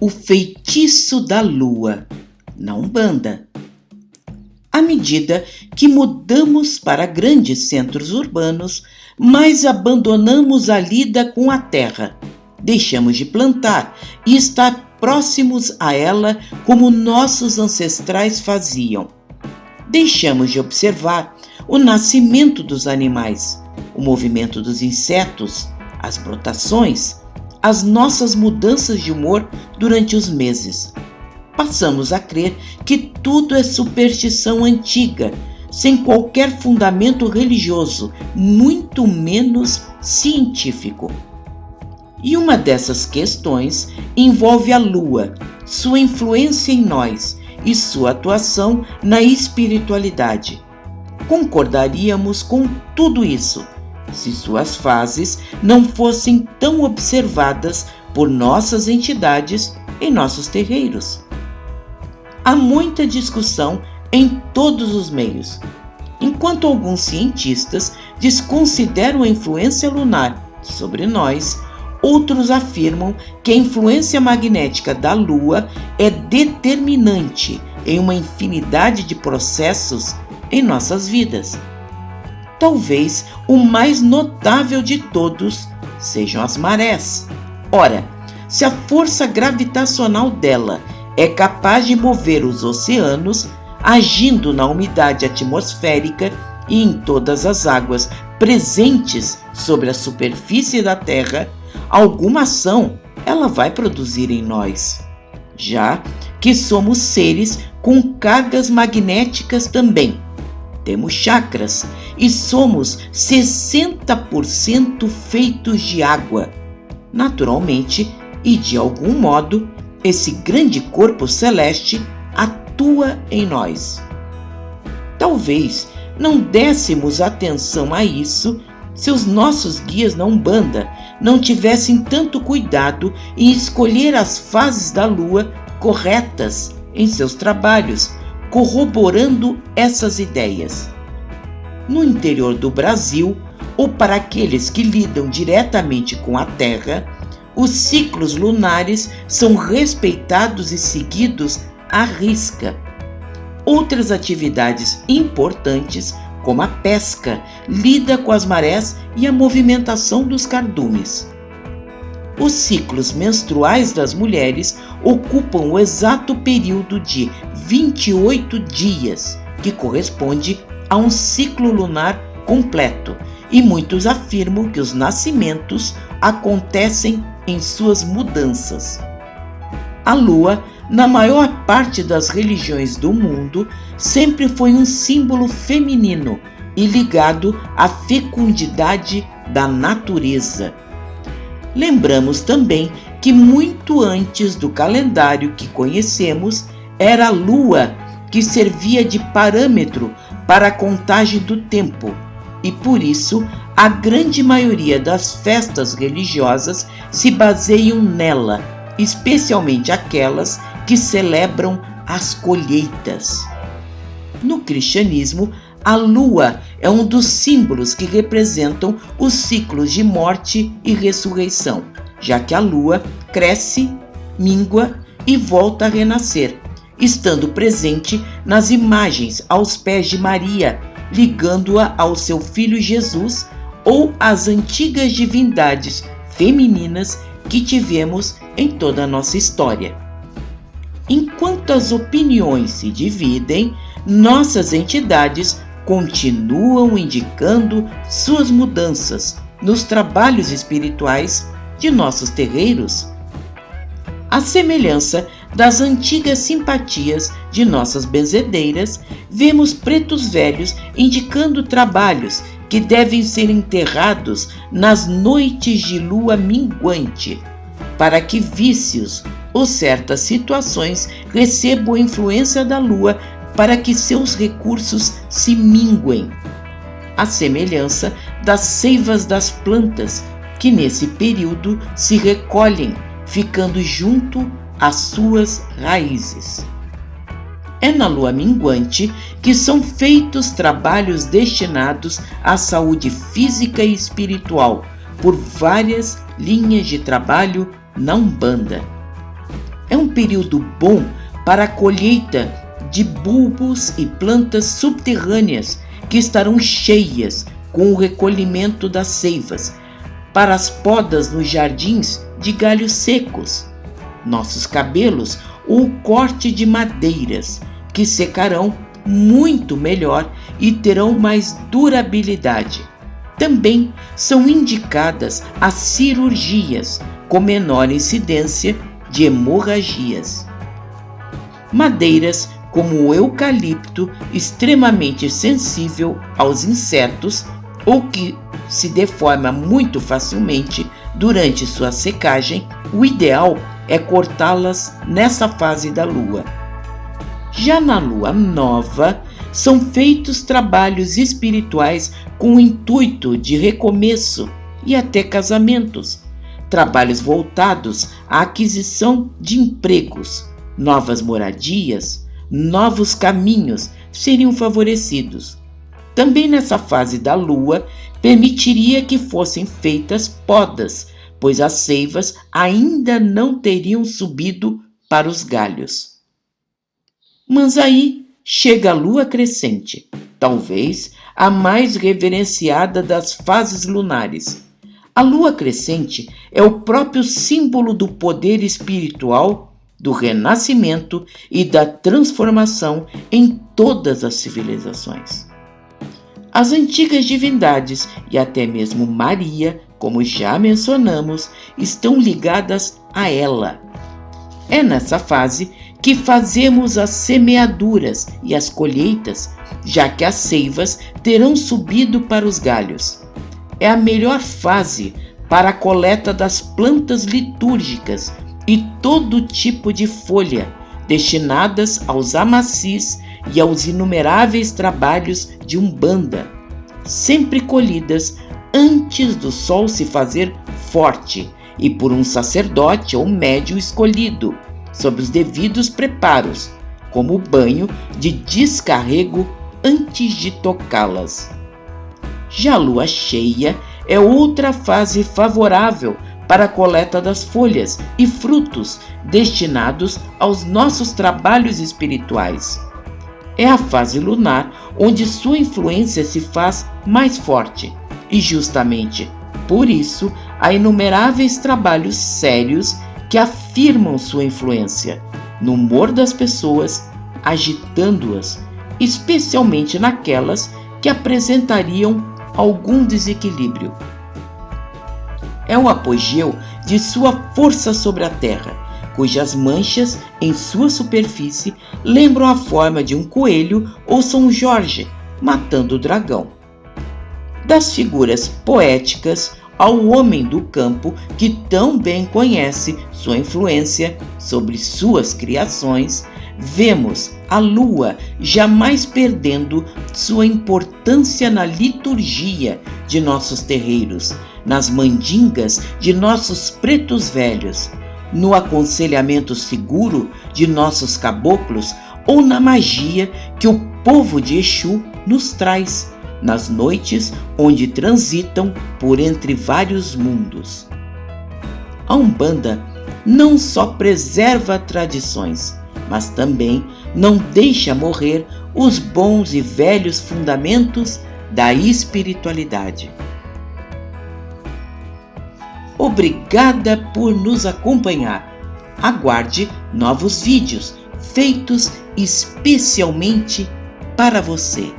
o feitiço da lua na Umbanda. À medida que mudamos para grandes centros urbanos, mais abandonamos a lida com a terra. Deixamos de plantar e estar próximos a ela como nossos ancestrais faziam. Deixamos de observar o nascimento dos animais, o movimento dos insetos, as brotações, as nossas mudanças de humor durante os meses. Passamos a crer que tudo é superstição antiga, sem qualquer fundamento religioso, muito menos científico. E uma dessas questões envolve a lua, sua influência em nós e sua atuação na espiritualidade. Concordaríamos com tudo isso se suas fases não fossem tão observadas por nossas entidades em nossos terreiros. Há muita discussão em todos os meios. Enquanto alguns cientistas desconsideram a influência lunar sobre nós, outros afirmam que a influência magnética da Lua é determinante em uma infinidade de processos em nossas vidas. Talvez o mais notável de todos sejam as marés. Ora, se a força gravitacional dela é capaz de mover os oceanos, agindo na umidade atmosférica e em todas as águas presentes sobre a superfície da Terra, alguma ação ela vai produzir em nós, já que somos seres com cargas magnéticas também. Temos chakras e somos 60% feitos de água. Naturalmente, e de algum modo, esse grande corpo celeste atua em nós. Talvez não dessemos atenção a isso se os nossos guias na Umbanda não tivessem tanto cuidado em escolher as fases da lua corretas em seus trabalhos, corroborando essas ideias. No interior do Brasil, ou para aqueles que lidam diretamente com a Terra, os ciclos lunares são respeitados e seguidos à risca. Outras atividades importantes, como a pesca, lida com as marés e a movimentação dos cardumes. Os ciclos menstruais das mulheres ocupam o exato período de 28 dias, que corresponde a um ciclo lunar completo, e muitos afirmam que os nascimentos acontecem em suas mudanças. A lua, na maior parte das religiões do mundo, sempre foi um símbolo feminino e ligado à fecundidade da natureza. Lembramos também que muito antes do calendário que conhecemos, era a lua que servia de parâmetro para a contagem do tempo, e por isso a grande maioria das festas religiosas se baseiam nela, especialmente aquelas que celebram as colheitas. No cristianismo, a lua é um dos símbolos que representam os ciclos de morte e ressurreição, já que a lua cresce, mingua e volta a renascer, estando presente nas imagens aos pés de Maria, ligando-a ao seu filho Jesus ou às antigas divindades femininas que tivemos em toda a nossa história. Enquanto as opiniões se dividem, nossas entidades continuam indicando suas mudanças nos trabalhos espirituais de nossos terreiros. À semelhança das antigas simpatias de nossas benzedeiras, vemos pretos velhos indicando trabalhos que devem ser enterrados nas noites de lua minguante, para que vícios ou certas situações recebam a influência da lua para que seus recursos se minguem. À semelhança das seivas das plantas, que nesse período se recolhem, ficando junto às suas raízes. É na lua minguante que são feitos trabalhos destinados à saúde física e espiritual por várias linhas de trabalho na Umbanda. É um período bom para a colheita de bulbos e plantas subterrâneas que estarão cheias com o recolhimento das seivas, para as podas nos jardins de galhos secos, nossos cabelos ou corte de madeiras, que secarão muito melhor e terão mais durabilidade. Também são indicadas as cirurgias com menor incidência de hemorragias. Madeiras como o eucalipto, extremamente sensível aos insetos ou que se deforma muito facilmente durante sua secagem, o ideal é cortá-las nessa fase da lua. Já na lua nova, são feitos trabalhos espirituais com o intuito de recomeço e até casamentos, trabalhos voltados à aquisição de empregos, novas moradias, novos caminhos seriam favorecidos. Também nessa fase da lua, permitiria que fossem feitas podas, pois as seivas ainda não teriam subido para os galhos. Mas aí chega a lua crescente, talvez a mais reverenciada das fases lunares. A lua crescente é o próprio símbolo do poder espiritual, do renascimento e da transformação em todas as civilizações. As antigas divindades e até mesmo Maria, como já mencionamos, estão ligadas a ela. É nessa fase que fazemos as semeaduras e as colheitas, já que as seivas terão subido para os galhos. É a melhor fase para a coleta das plantas litúrgicas e todo tipo de folha, destinadas aos amacis e aos inumeráveis trabalhos de umbanda, sempre colhidas antes do sol se fazer forte e por um sacerdote ou médium escolhido, sob os devidos preparos, como o banho de descarrego antes de tocá-las. Já a lua cheia é outra fase favorável para a coleta das folhas e frutos destinados aos nossos trabalhos espirituais. É a fase lunar onde sua influência se faz mais forte e justamente por isso há inumeráveis trabalhos sérios que afirmam sua influência no humor das pessoas, agitando-as, especialmente naquelas que apresentariam algum desequilíbrio. É o apogeu de sua força sobre a Terra, cujas manchas em sua superfície lembram a forma de um coelho ou São Jorge matando o dragão. Das figuras poéticas ao homem do campo que tão bem conhece sua influência sobre suas criações, vemos a lua jamais perdendo sua importância na liturgia de nossos terreiros, nas mandingas de nossos pretos velhos, no aconselhamento seguro de nossos caboclos ou na magia que o povo de Exu nos traz, nas noites onde transitam por entre vários mundos. A Umbanda não só preserva tradições, mas também não deixa morrer os bons e velhos fundamentos da espiritualidade. Obrigada por nos acompanhar. Aguarde novos vídeos feitos especialmente para você.